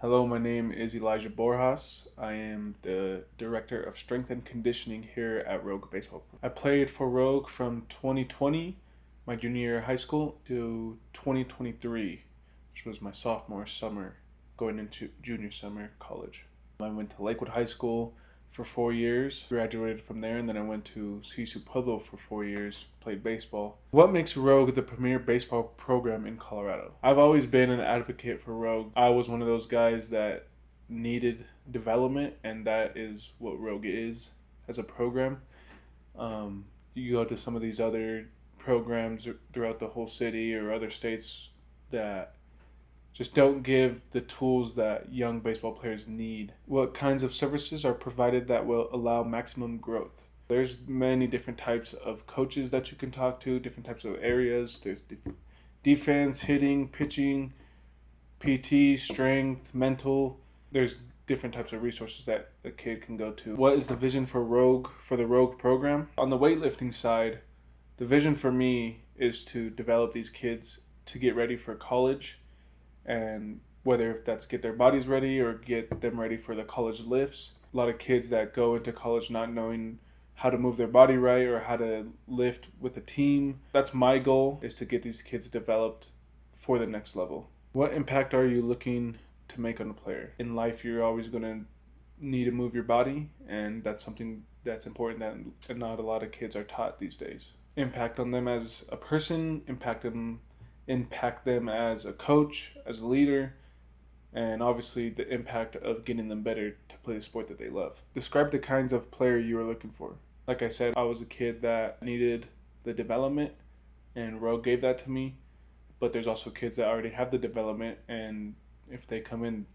Hello, my name is Elijah Borjas. I am the Director of Strength and Conditioning here at Rogue Baseball. I played for Rogue from 2020, my junior year of high school, to 2023, which was my sophomore summer, going into junior summer college. I went to Lakewood High School for 4 years, graduated from there, and then I went to CSU Pueblo for 4 years, played baseball. What makes Rogue the premier baseball program in Colorado? I've always been an advocate for Rogue. I was one of those guys that needed development, and that is what Rogue is as a program. You go to some of these other programs throughout the whole city or other states that just don't give the tools that young baseball players need. What kinds of services are provided that will allow maximum growth? There's many different types of coaches that you can talk to, different types of areas. There's defense, hitting, pitching, PT, strength, mental. There's different types of resources that a kid can go to. What is the vision for the Rogue program? On the weightlifting side, the vision for me is to develop these kids to get ready for college, and whether if that's get their bodies ready or get them ready for the college lifts. A lot of kids that go into college not knowing how to move their body right or how to lift with a team. That's my goal, is to get these kids developed for the next level. What impact are you looking to make on a player? In life, you're always going to need to move your body, and that's something that's important that not a lot of kids are taught these days. Impact on them as a person, impact them as a coach, as a leader, and obviously the impact of getting them better to play the sport that they love. Describe the kinds of player you are looking for. Like I said, I was a kid that needed the development, and Rogue gave that to me, but there's also kids that already have the development, and if they come in,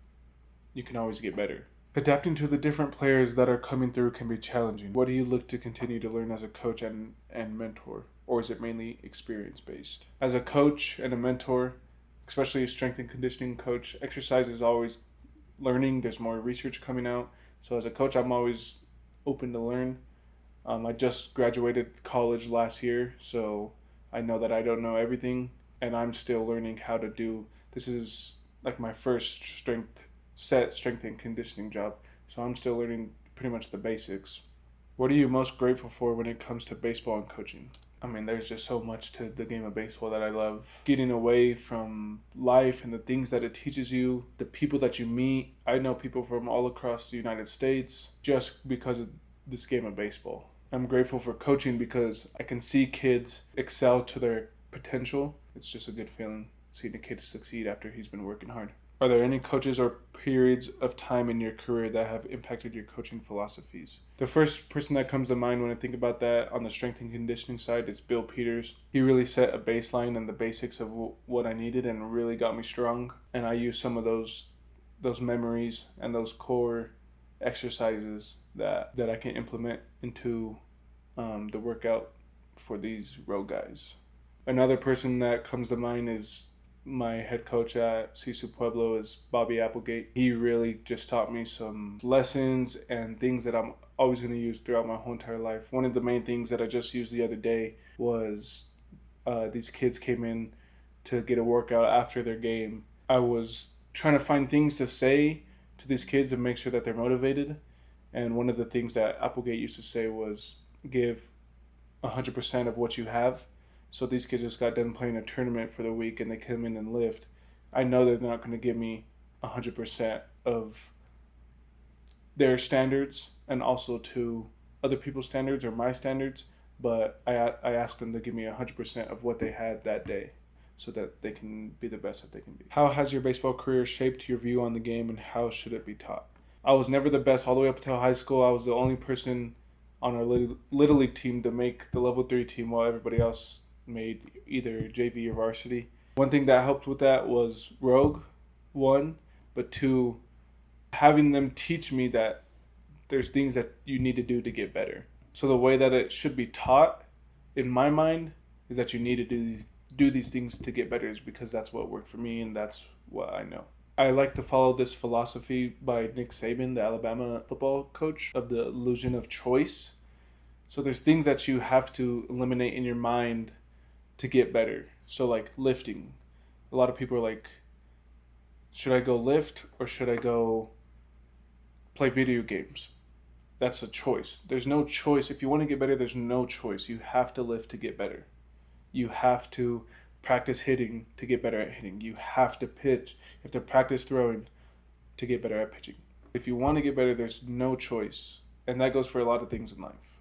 you can always get better. Adapting to the different players that are coming through can be challenging. What do you look to continue to learn as a coach and mentor? Or is it mainly experience-based? As a coach and a mentor, especially a strength and conditioning coach, exercise is always learning. There's more research coming out. So as a coach, I'm always open to learn. I just graduated college last year, so I know that I don't know everything, and I'm still learning how to do. This is like my first strength and conditioning job, so I'm still learning pretty much the basics. What are you most grateful for when it comes to baseball and coaching? I mean, there's just so much to the game of baseball that I love. Getting away from life and the things that it teaches you, the people that you meet. I know people from all across the United States just because of this game of baseball. I'm grateful for coaching because I can see kids excel to their potential. It's just a good feeling seeing a kid succeed after he's been working hard. Are there any coaches or periods of time in your career that have impacted your coaching philosophies? The first person that comes to mind when I think about that on the strength and conditioning side is Bill Peters. He really set a baseline and the basics of what I needed and really got me strong. And I use some of those memories and those core exercises that I can implement into the workout for these Rogue guys. Another person that comes to mind is my head coach at CSU Pueblo, is Bobby Applegate. He really just taught me some lessons and things that I'm always going to use throughout my whole entire life. One of the main things that I just used the other day was these kids came in to get a workout after their game. I was trying to find things to say to these kids to make sure that they're motivated. And one of the things that Applegate used to say was give 100% of what you have. So these kids just got done playing a tournament for the week and they come in and lift. I know they're not going to give me 100% of their standards and also to other people's standards or my standards, but I asked them to give me 100% of what they had that day so that they can be the best that they can be. How has your baseball career shaped your view on the game, and how should it be taught? I was never the best all the way up until high school. I was the only person on our Little League team to make the level 3 team while everybody else made either JV or varsity. One thing that helped with that was Rogue, one, but two, having them teach me that there's things that you need to do to get better. So the way that it should be taught, in my mind, is that you need to do these things to get better, is because that's what worked for me and that's what I know. I like to follow this philosophy by Nick Saban, the Alabama football coach, of the illusion of choice. So there's things that you have to eliminate in your mind to get better. So like lifting. A lot of people are like, Should I go lift or should I go play video games? That's a choice. There's no choice. If you want to get better, there's no choice. You have to lift to get better. You have to practice hitting to get better at hitting. You have to pitch. You have to practice throwing to get better at pitching. If you want to get better, there's no choice. And that goes for a lot of things in life.